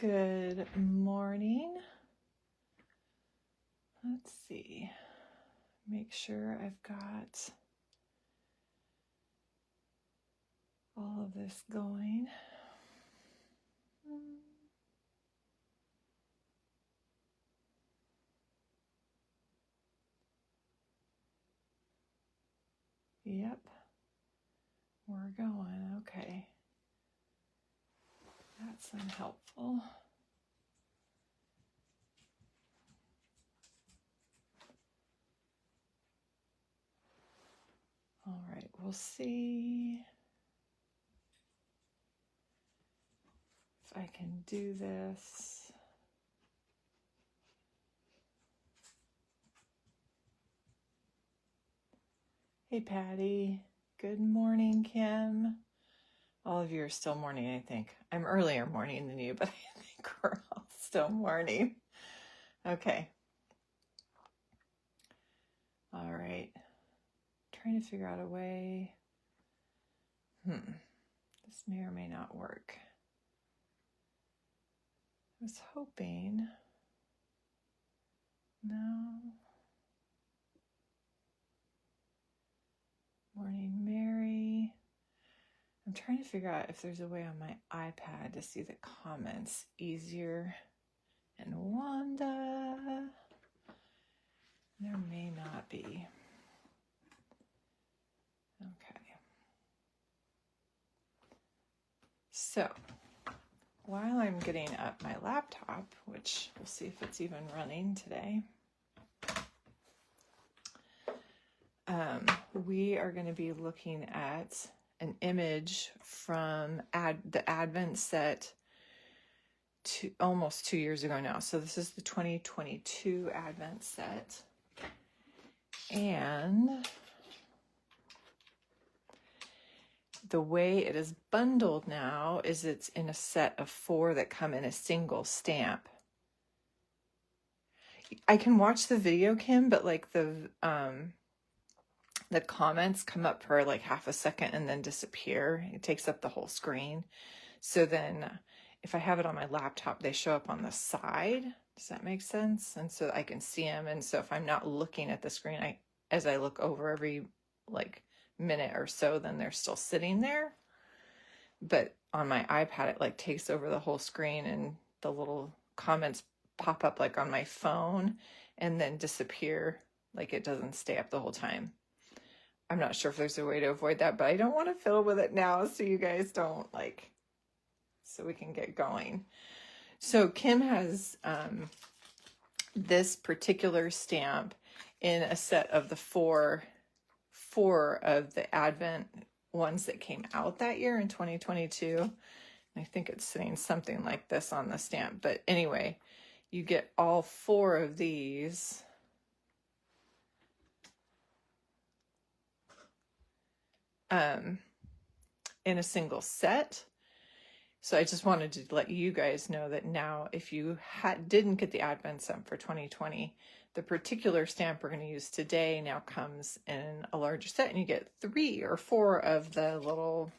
Good morning. Let's see. Make sure I've got all of this going. Yep, we're going. Okay. That's unhelpful. All right, we'll see if I can do this. Hey, Patty. Good morning, Kim. All of you are still morning, I think. I'm earlier morning than you, but I think we're all still morning. Okay. All right. Trying to figure out a way. This may or may not work. I was hoping. No. Morning, Mary. I'm trying to figure out if there's a way on my iPad to see the comments easier. And Wanda. There may not be. Okay. So, while I'm getting up my laptop, which we'll see if it's even running today, we are going to be looking at an image from the Advent set almost 2 years ago now. So this is the 2022 Advent set. And the way it is bundled now is it's in a set of 4 that come in a single stamp. I can watch the video, Kim, but like the comments come up for like half a second and then disappear. It takes up the whole screen. So then if I have it on my laptop, they show up on the side. Does that make sense? And so I can see them. And so if I'm not looking at the screen, as I look over every like minute or so, then they're still sitting there. But on my iPad, it like takes over the whole screen and the little comments pop up like on my phone and then disappear. Like it doesn't stay up the whole time. I'm not sure if there's a way to avoid that, but I don't want to fiddle with it now so you guys don't so we can get going. So Kim has this particular stamp in a set of the four of the Advent ones that came out that year in 2022. I think it's saying something like this on the stamp. But anyway, you get all 4 of these. In a single set. So I just wanted to let you guys know that now if you didn't get the Advent stamp for 2020, the particular stamp we're going to use today now comes in a larger set, and you get 3 or 4 of the little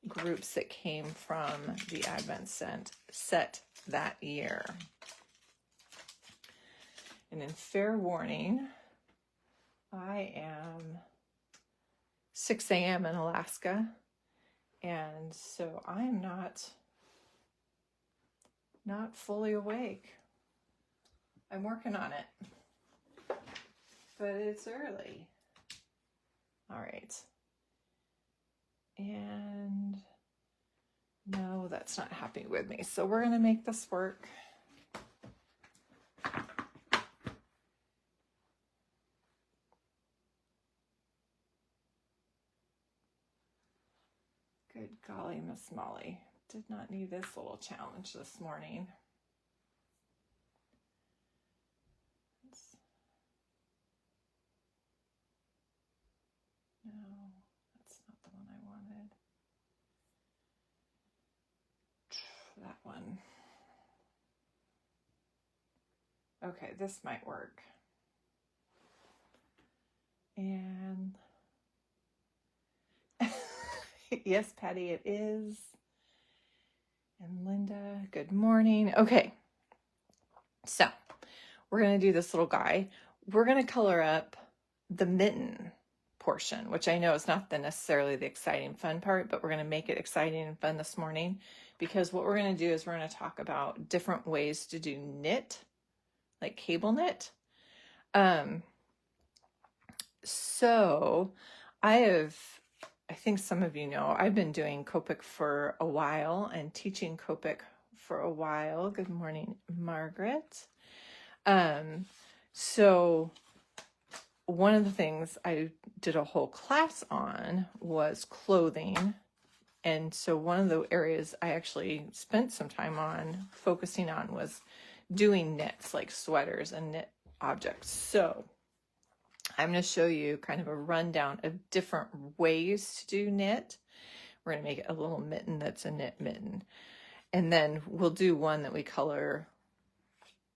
groups that came from the Advent set that year. And in fair warning, I am 6 a.m. in Alaska, and so I'm not fully awake. I'm working on it, but it's early. All right. And no, that's not happy with me. So we're going to make this work. Good golly, Miss Molly. Did not need this little challenge this morning. No, that's not the one I wanted. That one. Okay, this might work. And yes, Patty, it is. And Linda, good morning. Okay, so we're going to do this little guy. We're going to color up the mitten portion, which I know is not necessarily the exciting fun part, but we're going to make it exciting and fun this morning, because what we're going to do is we're going to talk about different ways to do knit, like cable knit. So I think some of you know, I've been doing Copic for a while and teaching Copic for a while. Good morning, Margaret. So one of the things I did a whole class on was clothing. And so one of the areas I actually spent some time on focusing on was doing knits, like sweaters and knit objects. So I'm going to show you kind of a rundown of different ways to do knit. We're going to make it a little mitten that's a knit mitten. And then we'll do one that we color,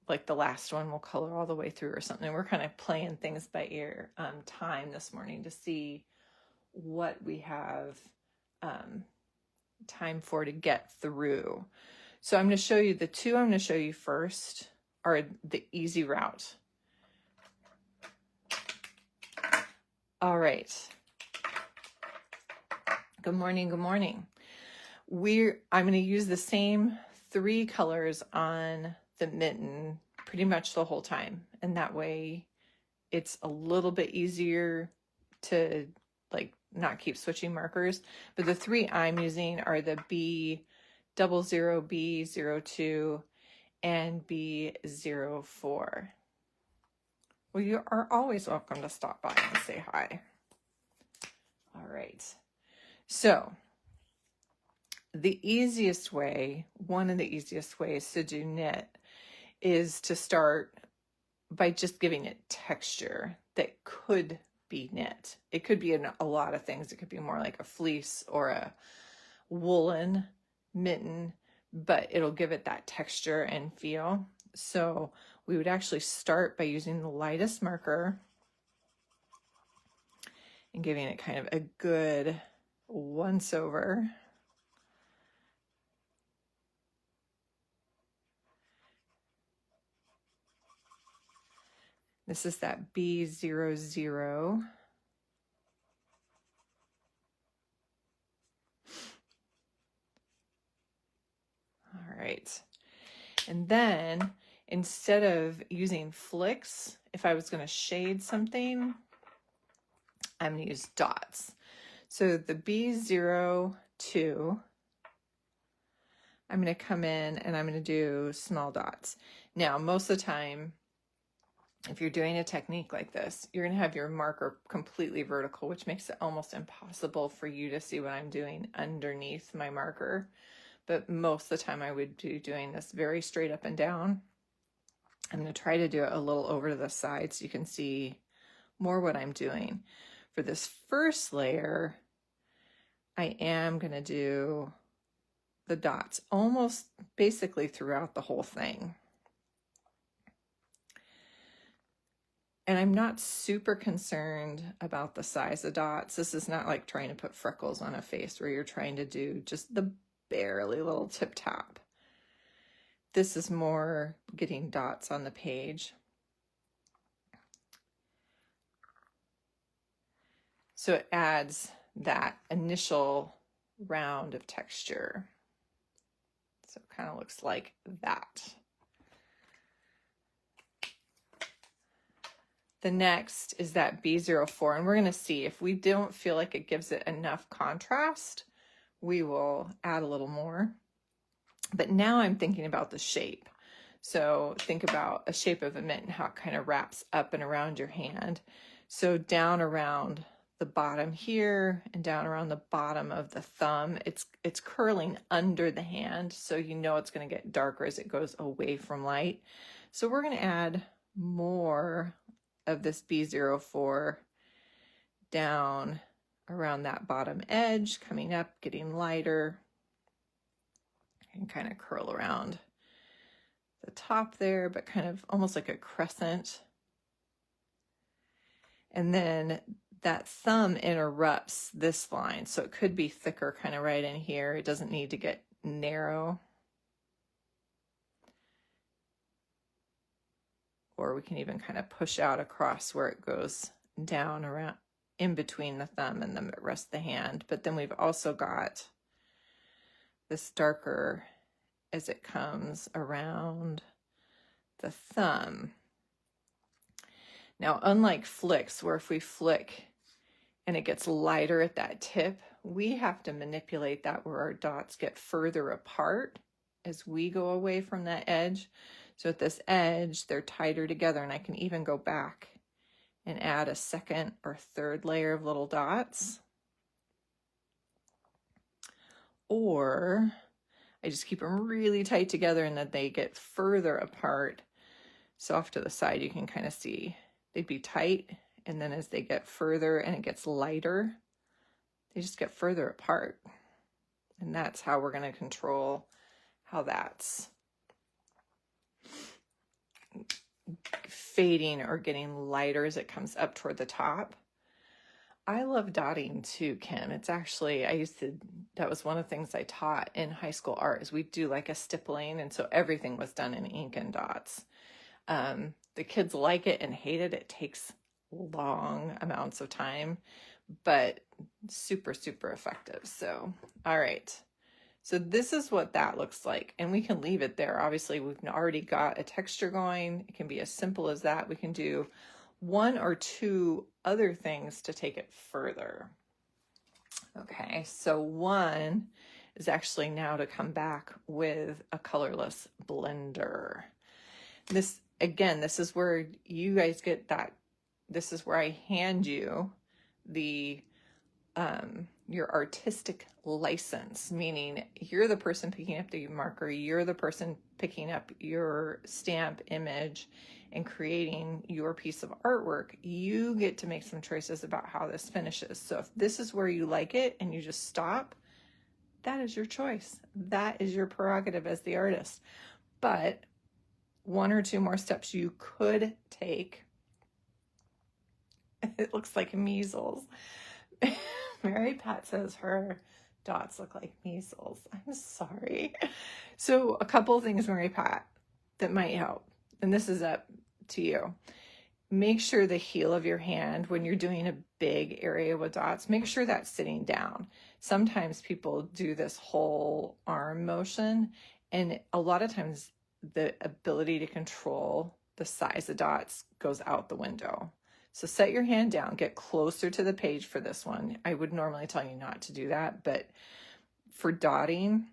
like the last one we'll color all the way through or something. We're kind of playing things by ear time this morning to see what we have time for to get through. So I'm going to show you the two I'm going to show you first are the easy route. All right. Good morning. Good morning. I'm going to use the same 3 colors on the mitten pretty much the whole time. And that way it's a little bit easier to like not keep switching markers. But the 3 I'm using are the B00, B02, and B04. Well, you are always welcome to stop by and say hi. All right. So the easiest way, one of the easiest ways to do knit is to start by just giving it texture that could be knit. It could be a lot of things. It could be more like a fleece or a woolen mitten, but it'll give it that texture and feel. So we would actually start by using the lightest marker and giving it kind of a good once over. This is that B00. All right. And then instead of using flicks, if I was going to shade something, I'm going to use dots. So the B02, I'm going to come in and I'm going to do small dots. Now, most of the time, if you're doing a technique like this, you're going to have your marker completely vertical, which makes it almost impossible for you to see what I'm doing underneath my marker. But most of the time I would be doing this very straight up and down. I'm going to try to do it a little over to the side so you can see more what I'm doing. For this first layer, I am going to do the dots almost basically throughout the whole thing. And I'm not super concerned about the size of dots. This is not like trying to put freckles on a face where you're trying to do just the barely little tip top. This is more getting dots on the page. So it adds that initial round of texture. So it kind of looks like that. The next is that B04, and we're going to see if we don't feel like it gives it enough contrast, we will add a little more. But now I'm thinking about the shape. So think about a shape of a mitten, how it kind of wraps up and around your hand. So down around the bottom here and down around the bottom of the thumb, it's curling under the hand, so you know it's going to get darker as it goes away from light. So we're going to add more of this B04 down around that bottom edge, coming up, getting lighter, and kind of curl around the top there, but kind of almost like a crescent. And then that thumb interrupts this line, so it could be thicker kind of right in here. It doesn't need to get narrow. or we can even kind of push out across where it goes down around in between the thumb and the rest of the hand. But then we've also got this darker as it comes around the thumb. Now, unlike flicks, where if we flick and it gets lighter at that tip, we have to manipulate that where our dots get further apart as we go away from that edge. So at this edge, they're tighter together, and I can even go back and add a second or third layer of little dots. Or I just keep them really tight together and then they get further apart. So off to the side, you can kind of see they'd be tight. And then as they get further and it gets lighter, they just get further apart. And that's how we're going to control how that's fading or getting lighter as it comes up toward the top. I love dotting too, Kim. It's actually, that was one of the things I taught in high school art, is we do like a stippling. And so everything was done in ink and dots. The kids like it and hate it. It takes long amounts of time, but super, super effective. So, all right. So this is what that looks like, and we can leave it there. Obviously, we've already got a texture going. It can be as simple as that. We can do one or two other things to take it further. Okay, so one is actually now to come back with a colorless blender. This, again, this is where you guys get that. This is where I hand you the your artistic license, meaning you're the person picking up the marker, you're the person picking up your stamp image and creating your piece of artwork. You get to make some choices about how this finishes. So if this is where you like it and you just stop, that is your choice. That is your prerogative as the artist. But one or two more steps you could take. It looks like measles. Mary Pat says her dots look like measles. I'm sorry. So a couple of things, Mary Pat, that might help. And this is up to you. Make sure the heel of your hand, when you're doing a big area with dots, make sure that's sitting down. Sometimes people do this whole arm motion, and a lot of times the ability to control the size of dots goes out the window. So set your hand down, get closer to the page for this one. I would normally tell you not to do that, but for dotting,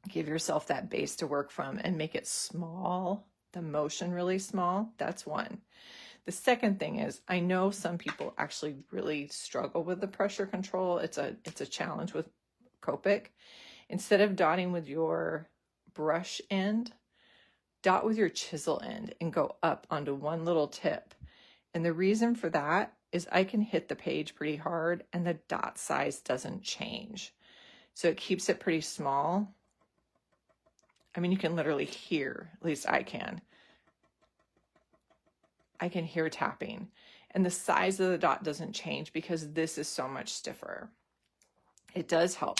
give yourself that base to work from and make it small, the motion really small. That's one. The second thing is, I know some people actually really struggle with the pressure control. It's a challenge with Copic. Instead of dotting with your brush end, dot with your chisel end and go up onto one little tip. And the reason for that is I can hit the page pretty hard and the dot size doesn't change. So it keeps it pretty small. I mean, you can literally hear, at least I can hear tapping. And the size of the dot doesn't change because this is so much stiffer. It does help.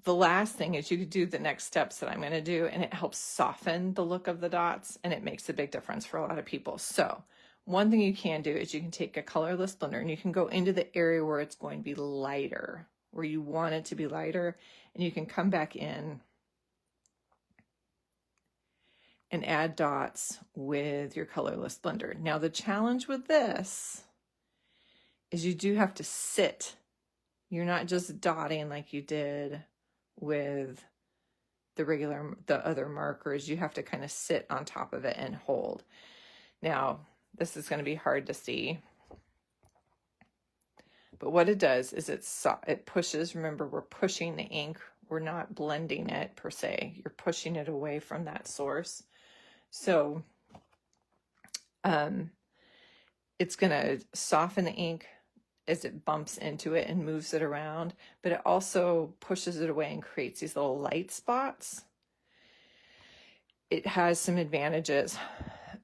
The last thing is you could do the next steps that I'm going to do, and it helps soften the look of the dots, and it makes a big difference for a lot of people. So one thing you can do is you can take a colorless blender and you can go into the area where it's going to be lighter, where you want it to be lighter, and you can come back in and add dots with your colorless blender. Now the challenge with this is you do have to sit. You're not just dotting like you did with the other markers. You have to kind of sit on top of it and hold. Now, this is going to be hard to see, but what it does is it pushes. Remember, we're pushing the ink. We're not blending it per se. You're pushing it away from that source. So it's going to soften the ink as it bumps into it and moves it around, but it also pushes it away and creates these little light spots. It has some advantages.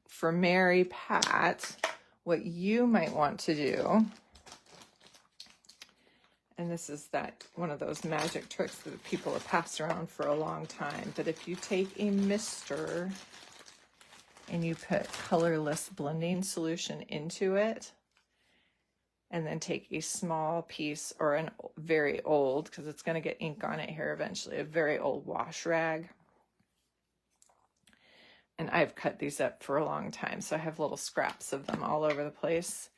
For Mary Pat, what you might want to do, and this is one of those magic tricks that people have passed around for a long time, but if you take a mister and you put colorless blending solution into it, and then take a small piece, or a very old, because it's going to get ink on it here eventually, a very old wash rag. And I've cut these up for a long time, so I have little scraps of them all over the place.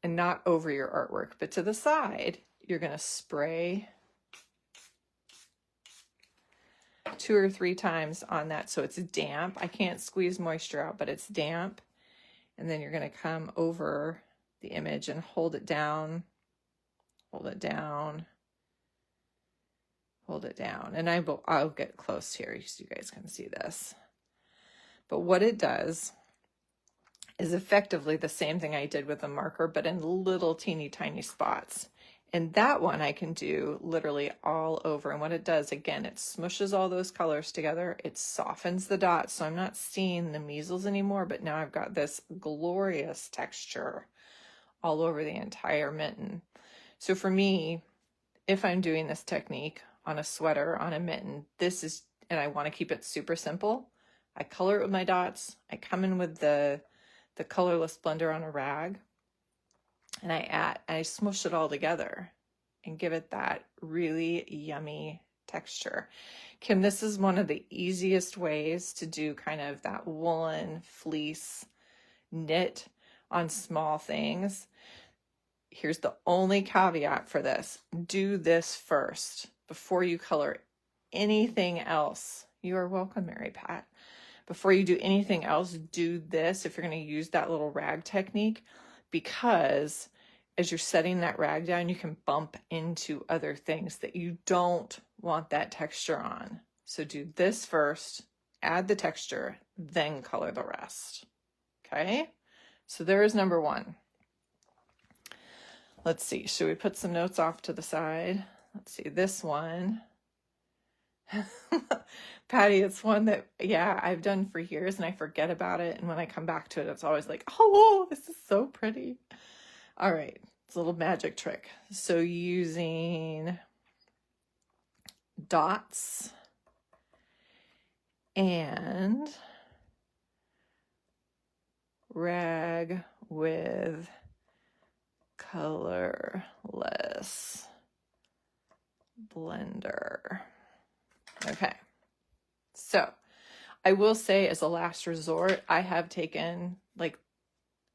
And not over your artwork, but to the side, you're going to spray 2 or 3 times on that so it's damp. I can't squeeze moisture out, but it's damp. And then you're going to come over the image and hold it down, hold it down, hold it down. And I'll get close here so you guys can see this. But what it does is effectively the same thing I did with the marker, but in little teeny tiny spots. And that one I can do literally all over. And what it does, again, it smushes all those colors together. It softens the dots, so I'm not seeing the measles anymore, but now I've got this glorious texture all over the entire mitten. So for me, if I'm doing this technique on a sweater, on a mitten, this is, and I want to keep it super simple, I color it with my dots. I come in with the colorless blender on a rag, and I smush it all together and give it that really yummy texture. Kim, this is one of the easiest ways to do kind of that woolen fleece knit on small things. Here's the only caveat for this. Do this first before you color anything else. You are welcome, Mary Pat. Before you do anything else, do this if you're going to use that little rag technique, because as you're setting that rag down, you can bump into other things that you don't want that texture on. So do this first, add the texture, then color the rest. Okay? So there is number 1. Let's see. Should we put some notes off to the side? Let's see. This one. Patty, it's one that, yeah, I've done for years and I forget about it. And when I come back to it, it's always like, oh, this is so pretty. All right. It's a little magic trick. So using dots and rag with colorless blender. Okay. So I will say, as a last resort, I have taken like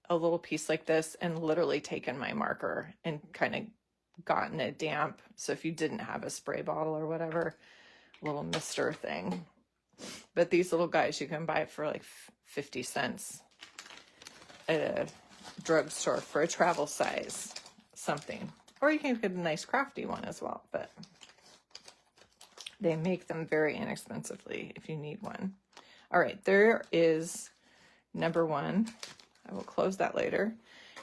a little piece like this and literally taken my marker and kind of gotten it damp. So if you didn't have a spray bottle or whatever, a little mister thing. But these little guys, you can buy for like 50 cents at a drugstore for a travel size something. Or you can get a nice crafty one as well, but they make them very inexpensively if you need one. All right, there is number 1. I will close that later.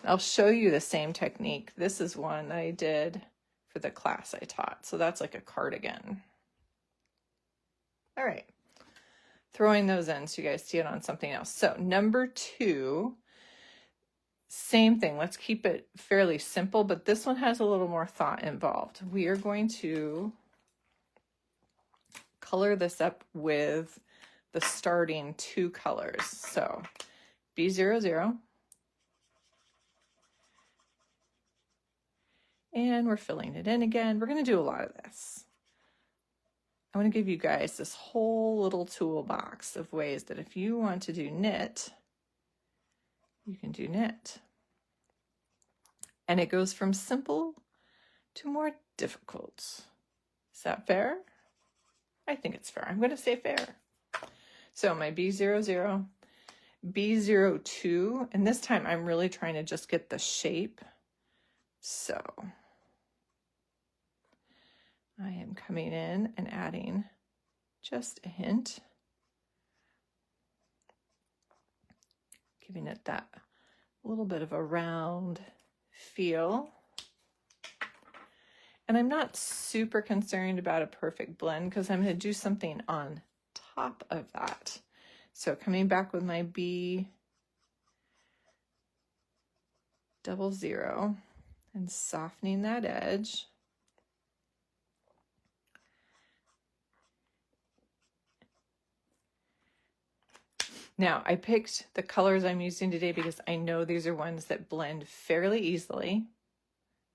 I'll show you the same technique. This is one that I did for the class I taught. So that's like a cardigan. All right, throwing those in so you guys see it on something else. So number 2, same thing. Let's keep it fairly simple, but this one has a little more thought involved. We are going to color this up with the starting 2 colors. So B00, and we're filling it in again. We're going to do a lot of this. I want to give you guys this whole little toolbox of ways that if you want to do knit, you can do knit. And it goes from simple to more difficult. Is that fair? I think it's fair. I'm going to say fair. So my B00, B02, and this time I'm really trying to just get the shape. So I am coming in and adding just a hint, giving it that little bit of a round feel. And I'm not super concerned about a perfect blend because I'm going to do something on top of that. So coming back with my B00 and softening that edge. Now, I picked the colors I'm using today because I know these are ones that blend fairly easily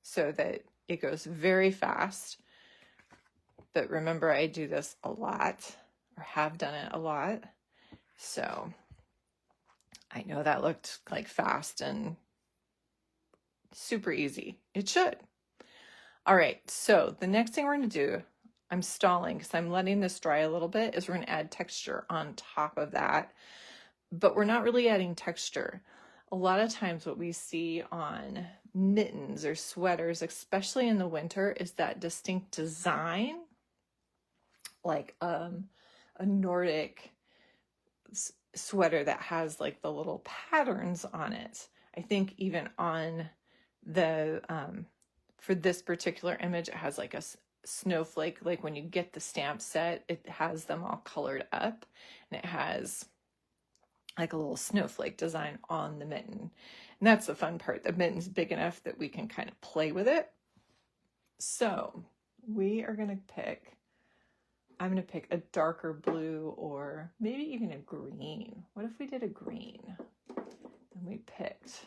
so that it goes very fast. But remember, I do this a lot, or have done it a lot. So I know that looked like fast and super easy. It should. All right, so the next thing we're going to do, I'm stalling because I'm letting this dry a little bit, is we're going to add texture on top of that. But we're not really adding texture. A lot of times what we see on mittens or sweaters, especially in the winter, is that distinct design, like a Nordic sweater that has like the little patterns on it. I think even on the, for this particular image, it has like a snowflake. Like when you get the stamp set, it has them all colored up, and it has like a little snowflake design on the mitten. And that's the fun part. The mitten's big enough that we can kind of play with it. So we are going to pick, I'm going to pick a darker blue, or maybe even a green. What if we did a green? And we picked.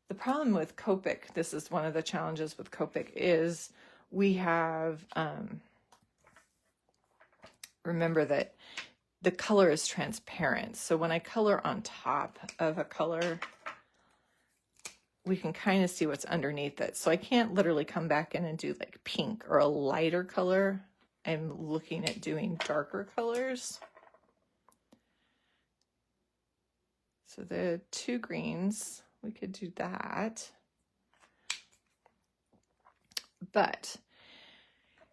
The problem with Copic, this is one of the challenges with Copic, is we have, remember that the color is transparent. So when I color on top of a color, we can kind of see what's underneath it. So I can't literally come back in and do like pink or a lighter color. I'm looking at doing darker colors. So the two greens, we could do that. But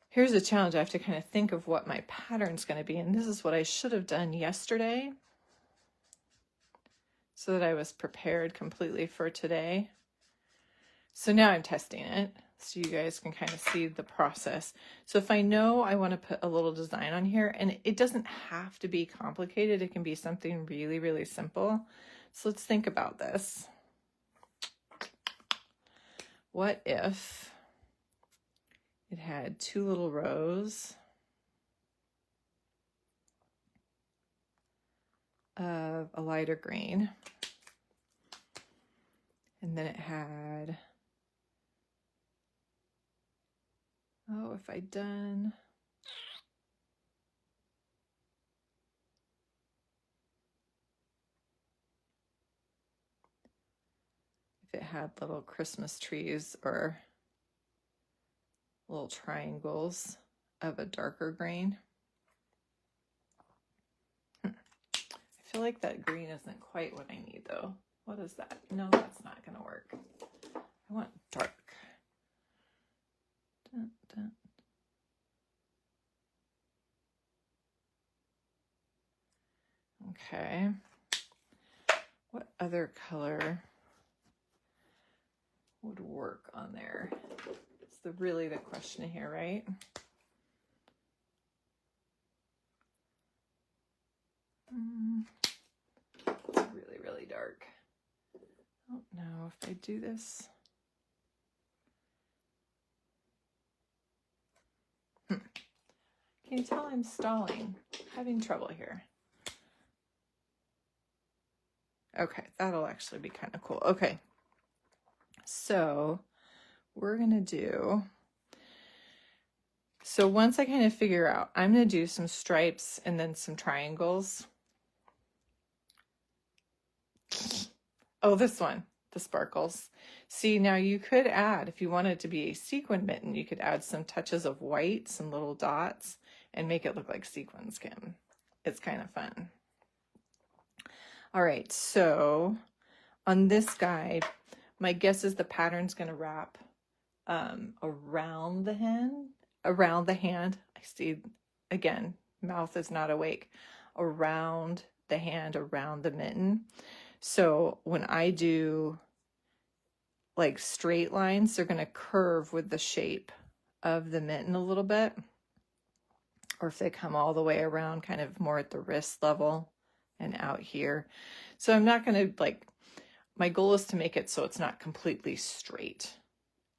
here's a challenge. I have to kind of think of what my pattern's going to be. And this is what I should have done yesterday so that I was prepared completely for today. So now I'm testing it so you guys can kind of see the process. So if I know I want to put a little design on here, and it doesn't have to be complicated, it can be something really, really simple. So let's think about this. What if it had two little rows of a lighter green, and then it had, oh, if I'd done, if it had little Christmas trees or little triangles of a darker green. I feel like that green isn't quite what I need though. What is that? No, that's not going to work. I want dark. Dun, dun. Okay. What other color would work on there? It's really the question here, right? It's really, really dark. I don't know if I do this. Can you tell I'm stalling? Having trouble here. Okay, that'll actually be kind of cool. Okay, so we're gonna do, so once I kind of figure out, I'm gonna do some stripes and then some triangles. Oh, this one, the sparkles. See, now you could add, if you wanted it to be a sequin mitten, you could add some touches of white, some little dots, and make it look like sequins, Kim. It's kind of fun. All right, so on this guy, my guess is the pattern's going to wrap around the hand. I see, again, mouth is not awake. Around the hand, around the mitten. So when I do like straight lines, they're going to curve with the shape of the mitten a little bit. Or if they come all the way around, kind of more at the wrist level and out here. So I'm not going to like, my goal is to make it so it's not completely straight.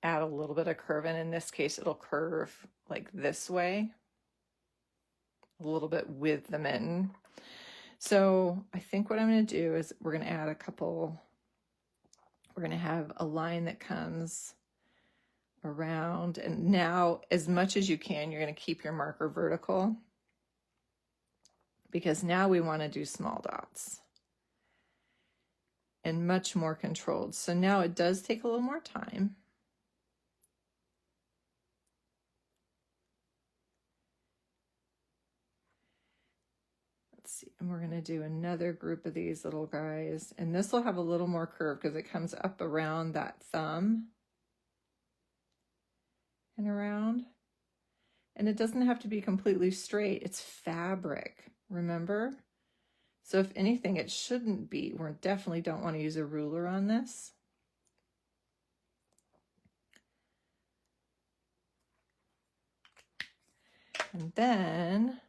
Add a little bit of curve, and in this case, it'll curve like this way, a little bit with the mitten. So I think what I'm going to do is we're going to add a couple, we're going to have a line that comes around, and now as much as you can, you're going to keep your marker vertical, because now we want to do small dots and much more controlled. So now it does take a little more time. Let's see, and we're going to do another group of these little guys, and this will have a little more curve because it comes up around that thumb and around. And it doesn't have to be completely straight. It's fabric, remember? So if anything, it shouldn't be. We definitely don't want to use a ruler on this. And then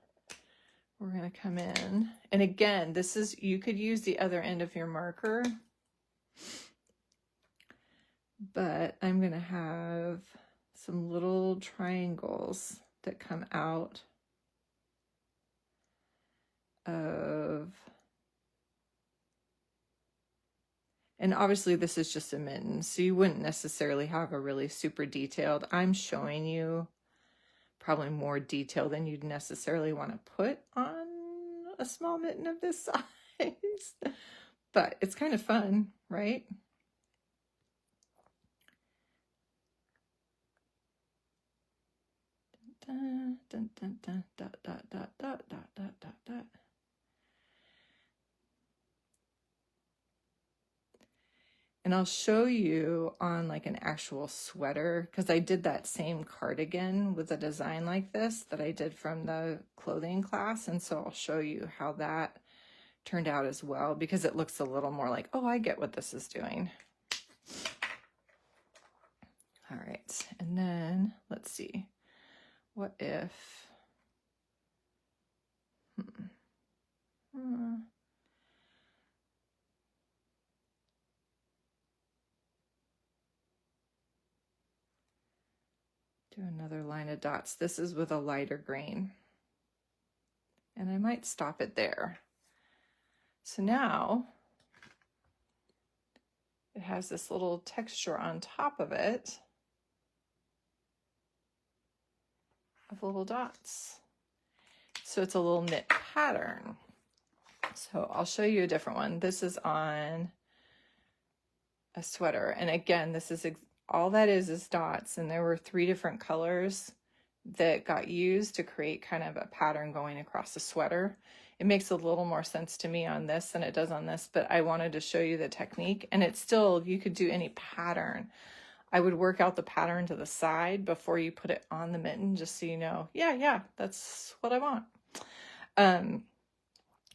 we're going to come in. And again, this is, you could use the other end of your marker, but I'm going to have some little triangles that come out of, and obviously this is just a mitten, so you wouldn't necessarily have a really super detailed. I'm showing you probably more detail than you'd necessarily want to put on a small mitten of this size, but it's kind of fun, right? Dun, dun, dun, dun, dot, dot, dot, dot, dot, dot, dot, dot. And I'll show you on like an actual sweater, because I did that same cardigan with a design like this that I did from the clothing class. And so I'll show you how that turned out as well, because it looks a little more like, oh, I get what this is doing. All right, and then let's see. What if, do another line of dots. This is with a lighter green. And I might stop it there. So now it has this little texture on top of it of little dots. So it's a little knit pattern. So I'll show you a different one. This is on a sweater. And again, this is all that is dots. And there were 3 different colors that got used to create kind of a pattern going across the sweater. It makes a little more sense to me on this than it does on this, but I wanted to show you the technique. And it's still, you could do any pattern. I would work out the pattern to the side before you put it on the mitten, just so you know, yeah, that's what I want.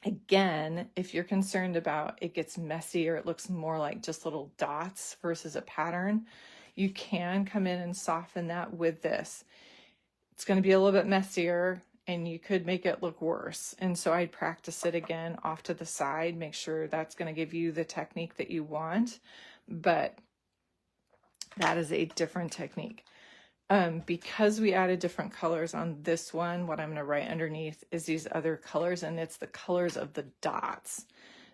Again, if you're concerned about it gets messy or it looks more like just little dots versus a pattern, you can come in and soften that with this. It's going to be a little bit messier and you could make it look worse. And so I'd practice it again off to the side, make sure that's going to give you the technique that you want. But that is a different technique. Because we added different colors on this one, what I'm going to write underneath is these other colors, and it's the colors of the dots.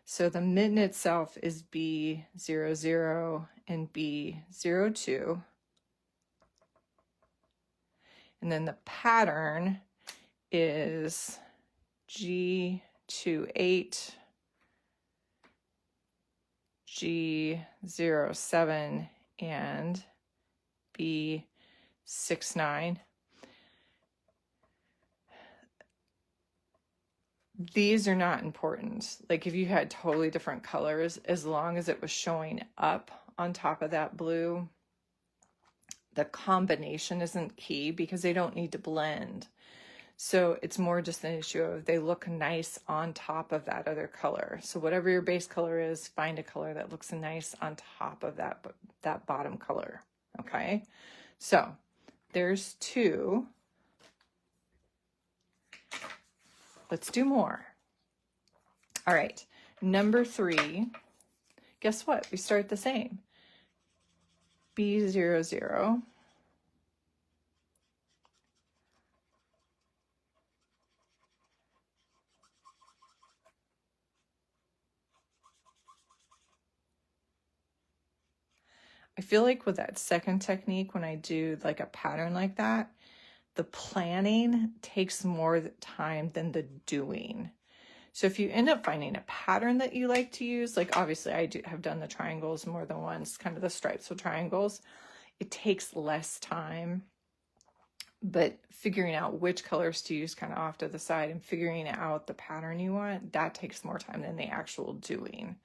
So the mitten itself is B00 and B02. And then the pattern is G28, G07, and B69. These are not important. Like if you had totally different colors, as long as it was showing up on top of that blue, the combination isn't key because they don't need to blend. So it's more just an issue of they look nice on top of that other color. So whatever your base color is, find a color that looks nice on top of that bottom color. Okay, so there's 2. Let's do more. All right, number 3. Guess what? We start the same. B00. I feel like with that second technique, when I do like a pattern like that, the planning takes more time than the doing. So if you end up finding a pattern that you like to use, like obviously I have done the triangles more than once, kind of the stripes with triangles, it takes less time. But figuring out which colors to use kind of off to the side and figuring out the pattern you want, that takes more time than the actual doing,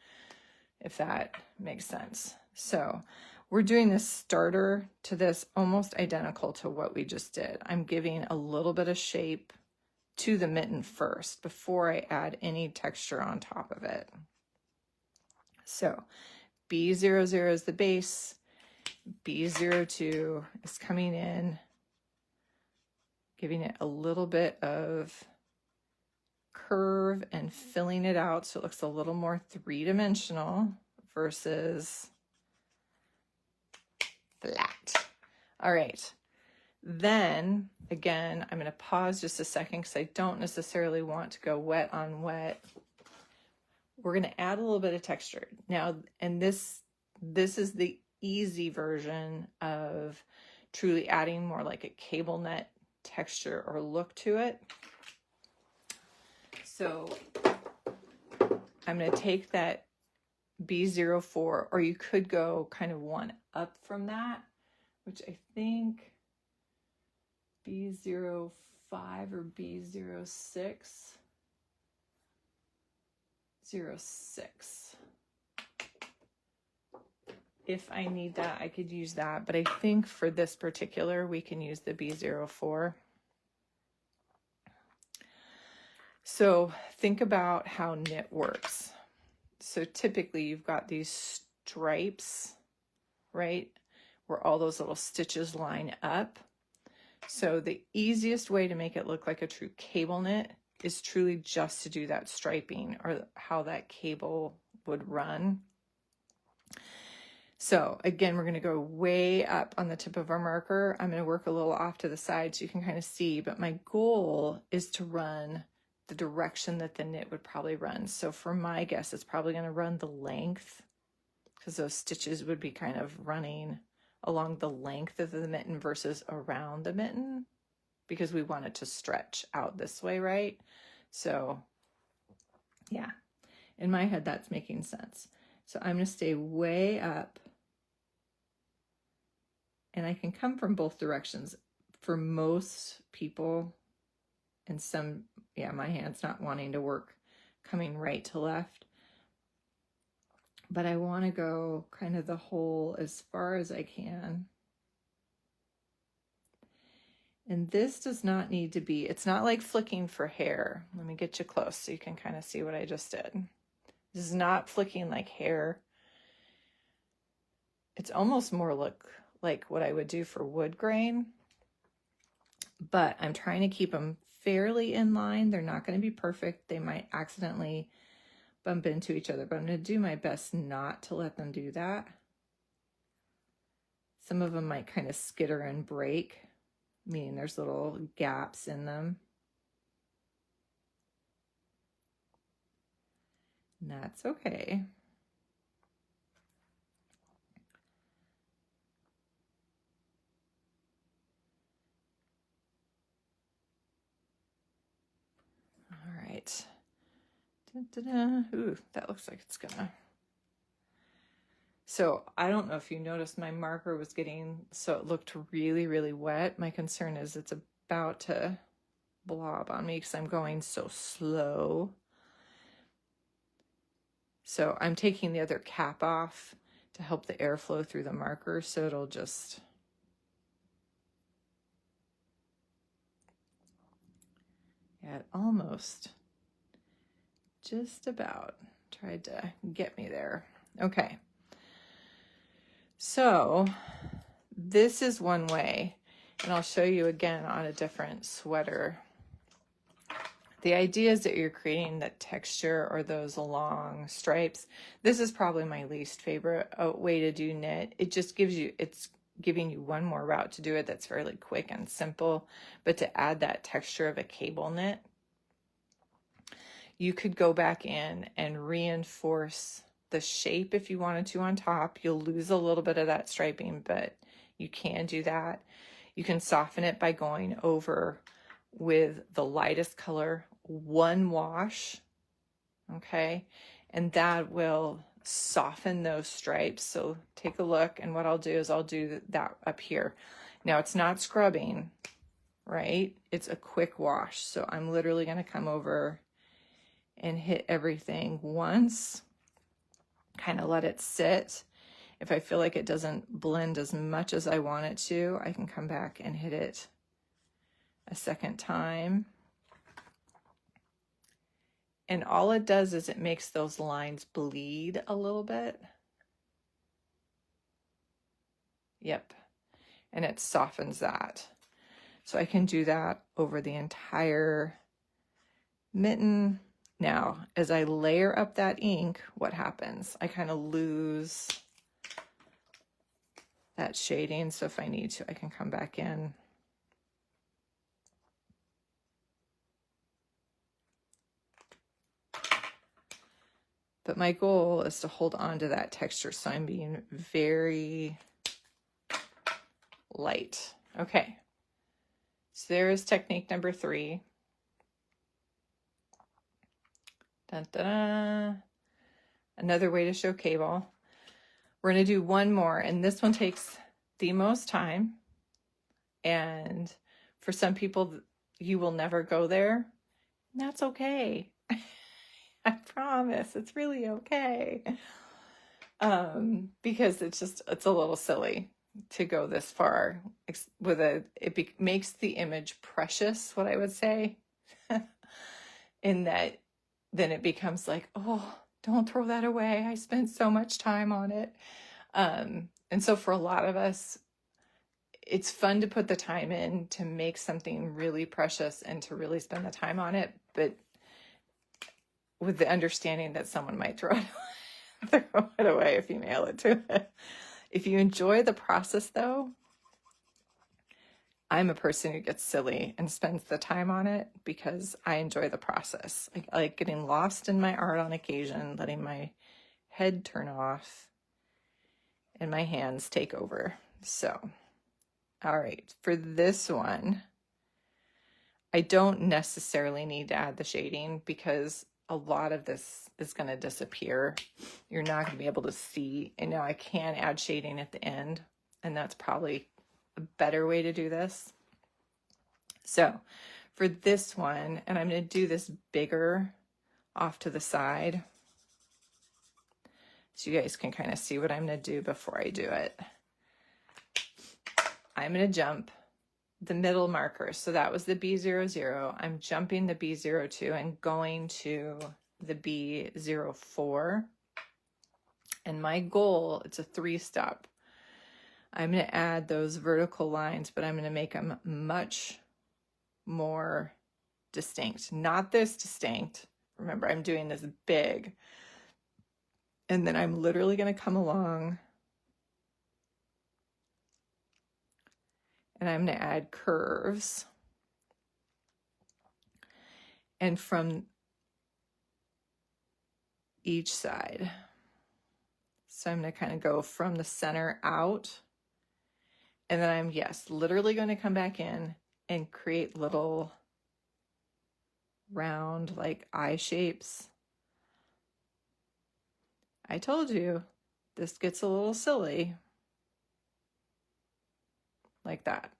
if that makes sense. So we're doing this starter to this almost identical to what we just did. I'm giving a little bit of shape to the mitten first before I add any texture on top of it. So B00 is the base, B02 is coming in, giving it a little bit of curve and filling it out so it looks a little more three-dimensional versus flat. All right. Then again, I'm going to pause just a second because I don't necessarily want to go wet on wet. We're going to add a little bit of texture now, and this is the easy version of truly adding more like a cable net texture or look to it. So I'm going to take that B04, or you could go kind of one up from that, which I think B05 or B06, 06. If I need that, I could use that, but I think for this particular, we can use the B04. So think about how knit works. So typically you've got these stripes, right, where all those little stitches line up. So the easiest way to make it look like a true cable knit is truly just to do that striping, or how that cable would run. So again, we're going to go way up on the tip of our marker. I'm going to work a little off to the side so you can kind of see, but my goal is to run the direction that the knit would probably run. So for my guess, it's probably going to run the length, because those stitches would be kind of running along the length of the mitten versus around the mitten, because we want it to stretch out this way, right? So yeah, in my head, that's making sense. So I'm going to stay way up, and I can come from both directions. For most people, and some, yeah, my hand's not wanting to work coming right to left, but I want to go kind of the whole as far as I can. And this does not need to be, it's not like flicking for hair. Let me get you close so you can kind of see what I just did. This is not flicking like hair. It's almost more look like what I would do for wood grain, but I'm trying to keep them fairly in line. They're not going to be perfect. They might accidentally bump into each other, but I'm going to do my best not to let them do that. Some of them might kind of skitter and break, meaning there's little gaps in them. And that's okay. All right. Ooh, that looks like it's gonna. So I don't know if you noticed, my marker was getting, so it looked really, really wet. My concern is it's about to blob on me because I'm going so slow. So I'm taking the other cap off to help the airflow through the marker, so it'll just, yeah, it almost just about tried to get me there. Okay. So this is one way, and I'll show you again on a different sweater. The idea is that you're creating that texture or those long stripes. This is probably my least favorite way to do knit. It just gives you, it's giving you one more route to do it that's fairly quick and simple, but to add that texture of a cable knit, you could go back in and reinforce the shape if you wanted to on top. You'll lose a little bit of that striping, but you can do that. You can soften it by going over with the lightest color, one wash, okay? And that will soften those stripes. So take a look, and what I'll do is I'll do that up here. Now it's not scrubbing, right? It's a quick wash. So I'm literally going to come over and hit everything once, kind of let it sit. If I feel like it doesn't blend as much as I want it to, I can come back and hit it a second time. And all it does is it makes those lines bleed a little bit. Yep. And it softens that. So I can do that over the entire mitten. Now, as I layer up that ink, what happens? I kind of lose that shading. So if I need to, I can come back in. But my goal is to hold on to that texture. So I'm being very light. Okay. So there is technique number 3. Dun, dun, dun. Another way to show cable. We're going to do one more, and this one takes the most time. And for some people, you will never go there. And that's okay. I promise, it's really okay. Because it's a little silly to go this far with it makes the image precious, what I would say, in that then it becomes like, oh, don't throw that away. I spent so much time on it. And so for a lot of us, it's fun to put the time in to make something really precious and to really spend the time on it, but with the understanding that someone might throw it away if you mail it to it. If you enjoy the process, though, I'm a person who gets silly and spends the time on it because I enjoy the process. I like getting lost in my art on occasion, letting my head turn off and my hands take over. So, all right, for this one, I don't necessarily need to add the shading because a lot of this is going to disappear. You're not going to be able to see. And now I can add shading at the end, and that's probably a better way to do this. So for this one, and I'm going to do this bigger off to the side so you guys can kind of see what I'm going to do before I do it. I'm going to jump the middle marker. So that was the B00. I'm jumping the B02 and going to the B04. And my goal, it's a 3-step. I'm going to add those vertical lines, but I'm going to make them much more distinct. Not this distinct. Remember, I'm doing this big. And then I'm literally going to come along and I'm going to add curves. And from each side. So I'm going to kind of go from the center out. And then I'm, yes, literally going to come back in and create little round, like eye shapes. I told you, this gets a little silly. Like that.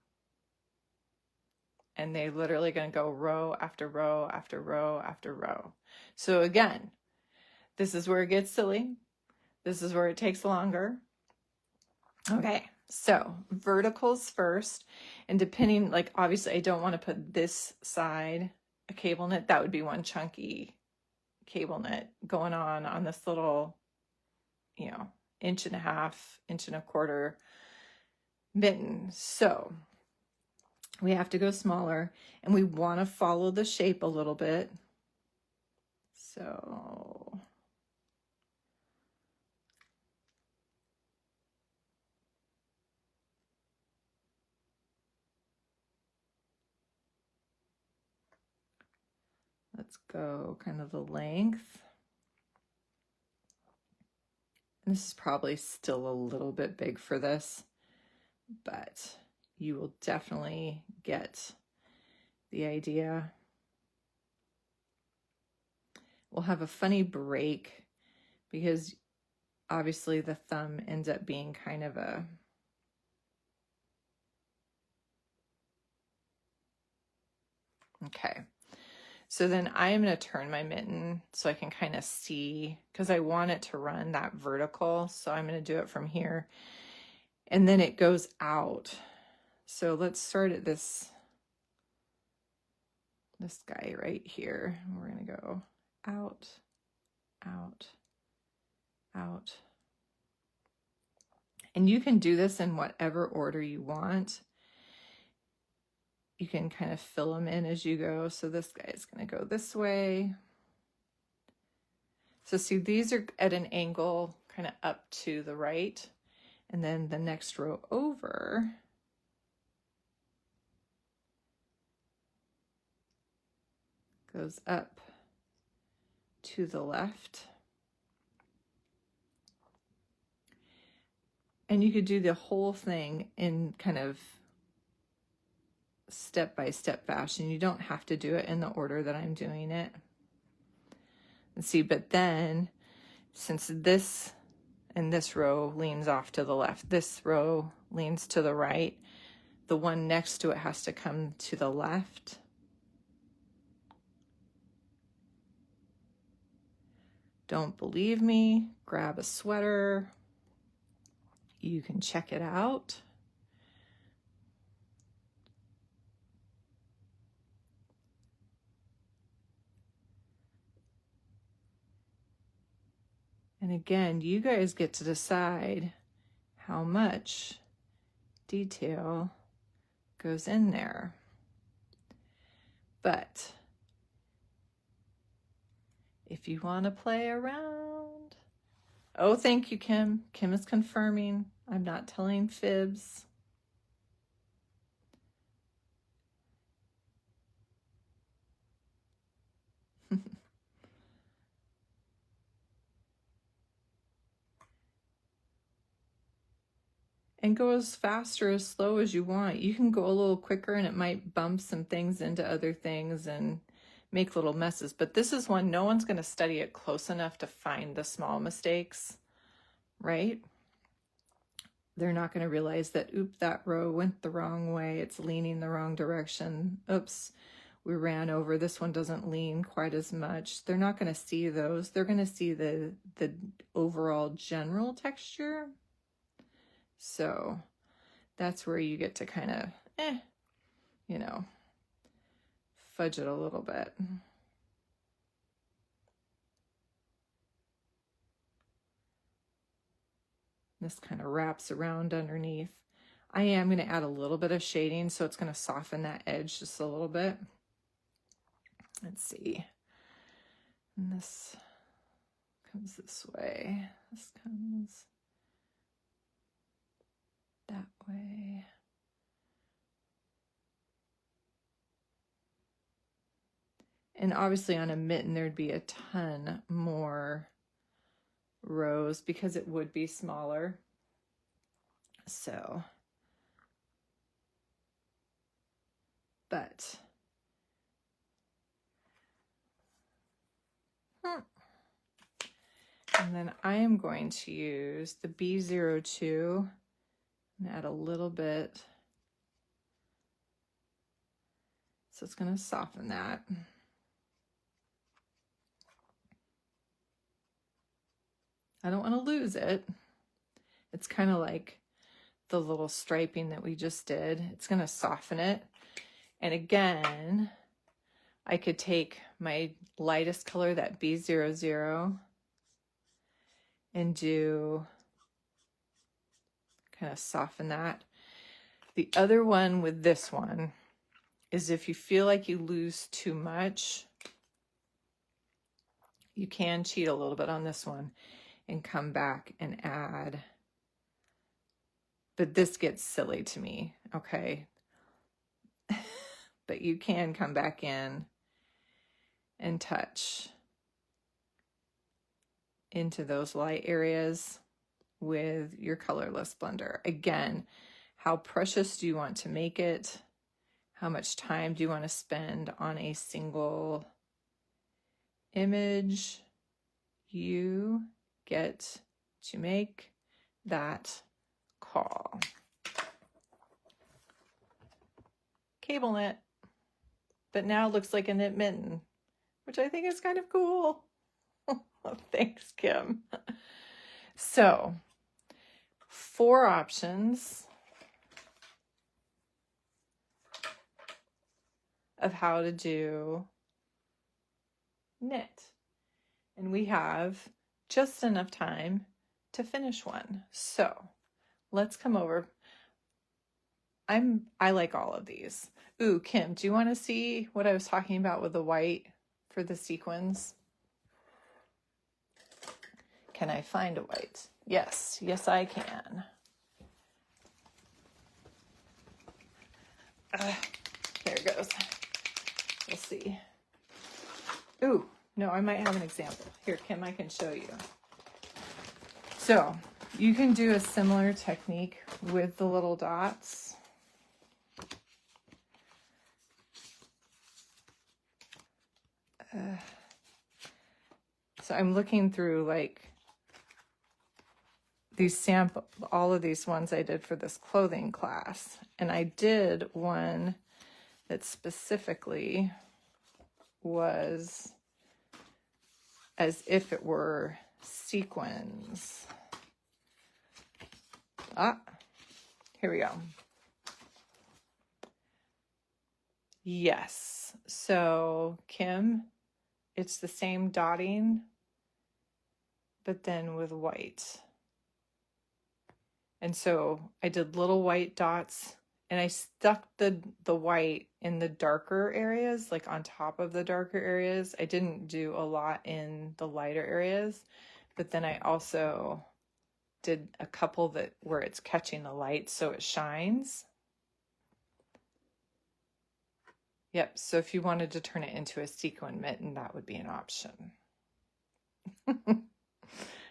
And they're literally going to go row after row after row after row. So again, this is where it gets silly. This is where it takes longer. Okay, so verticals first. And depending, like obviously I don't want to put this side a cable knit. That would be one chunky cable knit going on this little, 1.5 1.25 inch mitten. So we have to go smaller and we want to follow the shape a little bit. So let's go kind of the length. This is probably still a little bit big for this, but you will definitely get the idea. We'll have a funny break because obviously the thumb ends up being kind of a okay. So then I am going to turn my mitten so I can kind of see, because I want it to run that vertical. So I'm going to do it from here. And then it goes out. So let's start at this guy right here. We're going to go out, out, out. And you can do this in whatever order you want. You can kind of fill them in as you go. So this guy is going to go this way. So see, these are at an angle kind of up to the right. And then the next row over goes up to the left. And you could do the whole thing in kind of step-by-step fashion. You don't have to do it in the order that I'm doing it. And see, but then since this and this row leans off to the left, this row leans to the right, the one next to it has to come to the left. Don't believe me? Grab a sweater. You can check it out. And again, you guys get to decide how much detail goes in there. But if you want to play around, oh, thank you, Kim. Kim is confirming. I'm not telling fibs. And go as fast or as slow as you want. You can go a little quicker and it might bump some things into other things and make little messes. But this is one, no one's going to study it close enough to find the small mistakes, right? They're not going to realize that, oop, that row went the wrong way. It's leaning the wrong direction. Oops, we ran over. This one doesn't lean quite as much. They're not going to see those. They're going to see the overall general texture. So that's where you get to kind of, you know, fudge it a little bit. This kind of wraps around underneath. I am going to add a little bit of shading, so it's going to soften that edge just a little bit. Let's see. And this comes this way. This comes that way. And obviously on a mitten, there'd be a ton more rows because it would be smaller. So, but and then I am going to use the B02 and add a little bit. So it's going to soften that. I don't want to lose it. It's kind of like the little striping that we just did. It's going to soften it. And again, I could take my lightest color, that B00, and do kind of soften that. The other one with this one is if you feel like you lose too much, you can cheat a little bit on this one and come back and add. But this gets silly to me, okay? But you can come back in and touch into those light areas. with your colorless blender. Again, how precious do you want to make it? How much time do you want to spend on a single image? You get to make that call. Cable knit, but now it looks like a knit mitten, which I think is kind of cool. Thanks, Kim. So, 4 options of how to do knit. And we have just enough time to finish one. So let's come over. I like all of these. Ooh, Kim, do you want to see what I was talking about with the white for the sequins? Can I find a white? Yes, yes I can. Here it goes. We'll see. Ooh, no, I might have an example. Here, Kim, I can show you. So you can do a similar technique with the little dots. So I'm looking through like these sample, all of these ones I did for this clothing class. And I did one that specifically was as if it were sequins. Here we go. Yes. So Kim, it's the same dotting, but then with white. And so I did little white dots, and I stuck the white in the darker areas, like on top of the darker areas. I didn't do a lot in the lighter areas, but then I also did a couple that where it's catching the light so it shines. Yep, so if you wanted to turn it into a sequin mitten, that would be an option.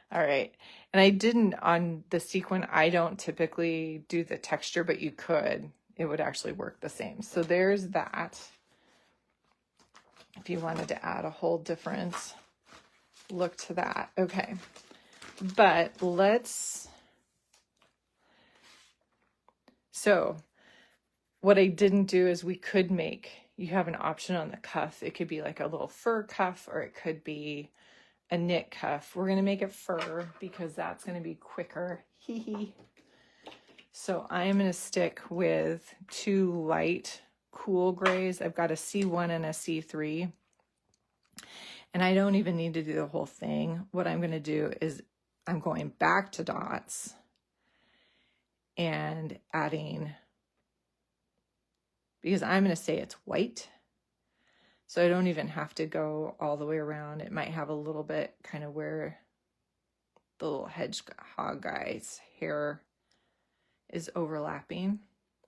All right, and I didn't on the sequin, I don't typically do the texture, but you could. It would actually work the same. So there's that. If you wanted to add a whole different look to that. Okay, but so what I didn't do is we could make, you have an option on the cuff. It could be like a little fur cuff, or it could be a knit cuff. We're going to make it fur because that's going to be quicker. Hee hee. So I'm going to stick with 2 light cool grays. I've got a C1 and a C3. And I don't even need to do the whole thing. What I'm going to do is I'm going back to dots and adding, because I'm going to say it's white. So I don't even have to go all the way around. It might have a little bit kind of where the little hedgehog guy's hair is overlapping.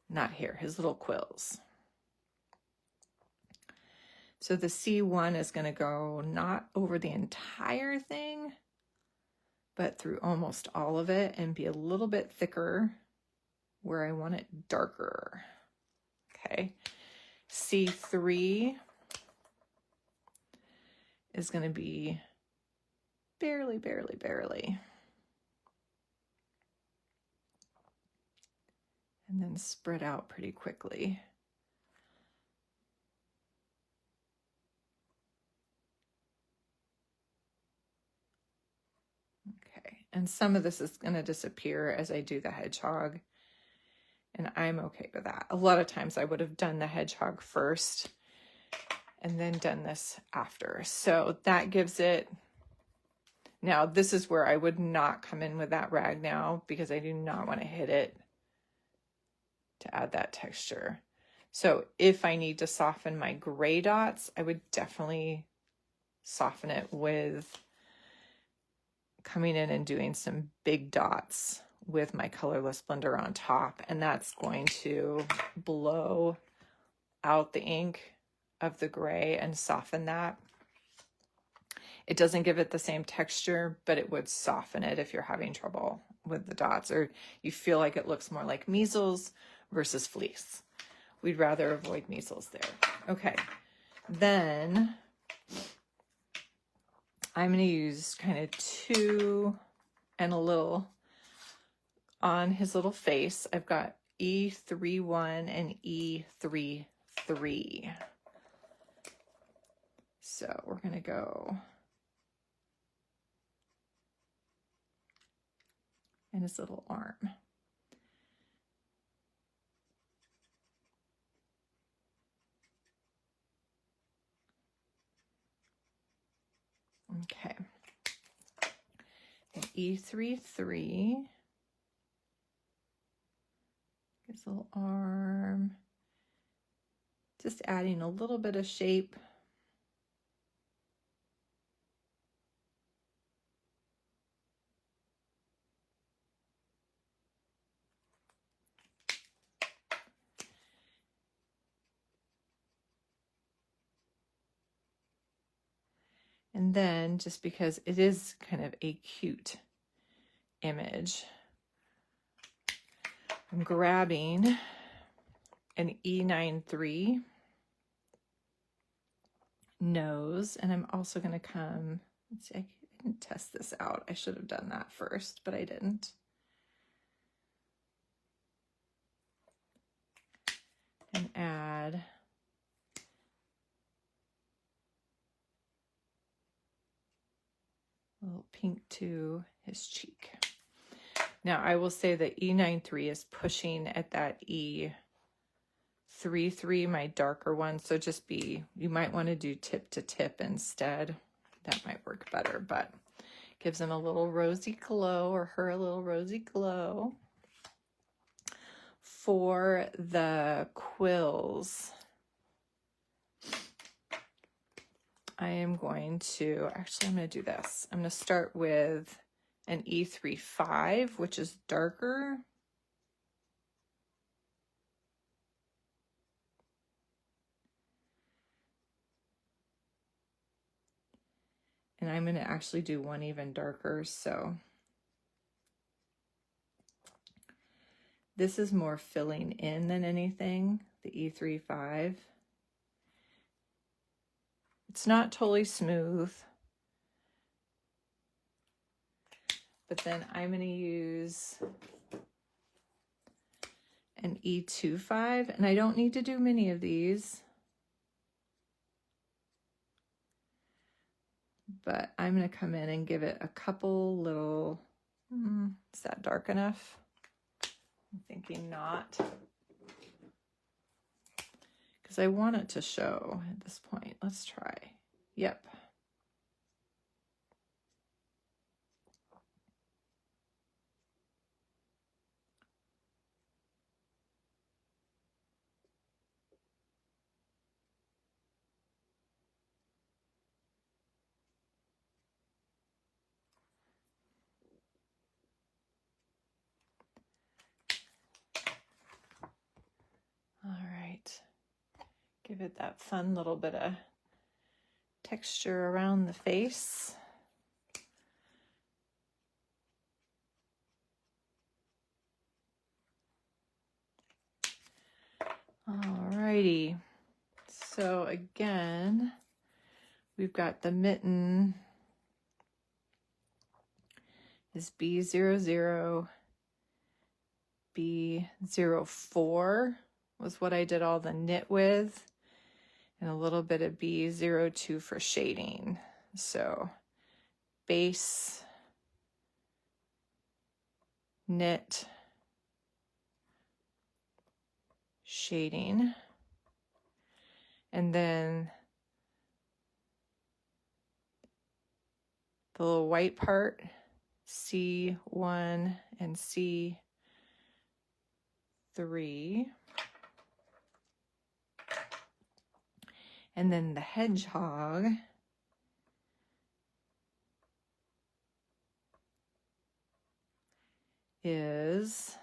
Not hair, his little quills. So the C1 is going to go not over the entire thing, but through almost all of it, and be a little bit thicker where I want it darker. Okay. C3 is going to be barely, barely, barely. And then spread out pretty quickly. Okay, and some of this is going to disappear as I do the hedgehog, and I'm okay with that. A lot of times I would have done the hedgehog first and then done this after. So that gives it, now this is where I would not come in with that rag now, because I do not want to hit it to add that texture. So if I need to soften my gray dots, I would definitely soften it with coming in and doing some big dots with my colorless blender on top, and that's going to blow out the ink of the gray and soften that. It doesn't give it the same texture, but it would soften it if you're having trouble with the dots, or you feel like it looks more like measles versus fleece. We'd rather avoid measles there. Okay, then I'm going to use kind of 2 and a little on his little face. I've got E31 and E33. So we're going to go in his little arm. Okay. And E33, his little arm, just adding a little bit of shape. And then, just because it is kind of a cute image, I'm grabbing an E93 nose, and I'm also going to come, let's see, I didn't test this out. I should have done that first, but I didn't. And add a little pink to his cheek. Now, I will say that E93 is pushing at that E33, my darker one. So just you might want to do tip to tip instead. That might work better, but gives him a little rosy glow, or her a little rosy glow. For the quills, I'm going to do this. I'm going to start with an E35, which is darker. And I'm going to actually do one even darker. So this is more filling in than anything, the E35. It's not totally smooth. But then I'm going to use an E25, and I don't need to do many of these. But I'm going to come in and give it a couple little, is that dark enough? I'm thinking not. Because I want it to show at this point. Let's try. Yep. All right. Give it that fun little bit of texture around the face. All righty. So again, we've got the mitten is B00, B04 was what I did all the knit with, and a little bit of B02 for shading. So base, knit, shading, and then the little white part, C1 and C3. And then the hedgehog is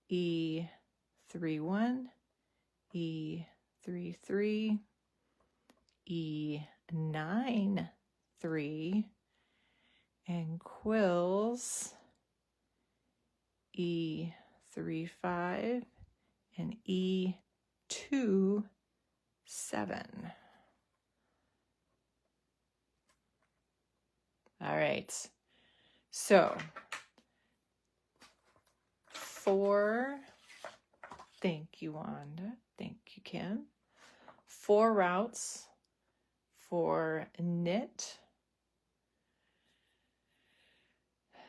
E31, E33, E93, and quills E3-5 and E2-7. All right, so 4, thank you, Wanda, thank you, Kim, 4 routes for knit,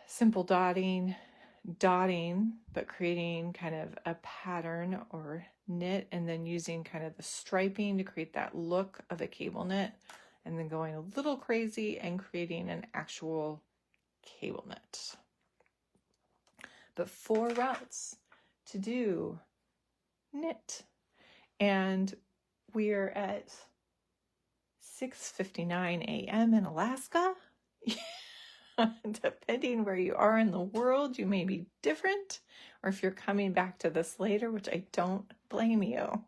simple dotting, but creating kind of a pattern or knit, and then using kind of the striping to create that look of a cable knit, and then going a little crazy and creating an actual cable knit. But 4 routes to do knit. And we're at 6:59 a.m. in Alaska. Depending where you are in the world, you may be different, or if you're coming back to this later, which I don't blame you.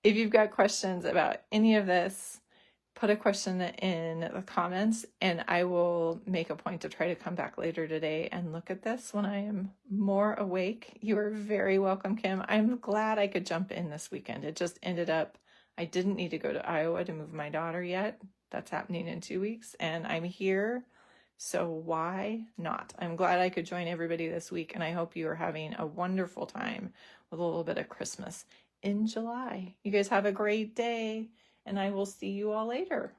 If you've got questions about any of this, put a question in the comments, and I will make a point to try to come back later today and look at this when I am more awake. You are very welcome, Kim. I'm glad I could jump in this weekend. It just ended up, I didn't need to go to Iowa to move my daughter yet. That's happening in 2 weeks, and I'm here, so why not? I'm glad I could join everybody this week, and I hope you are having a wonderful time with a little bit of Christmas in July. You guys have a great day, and I will see you all later.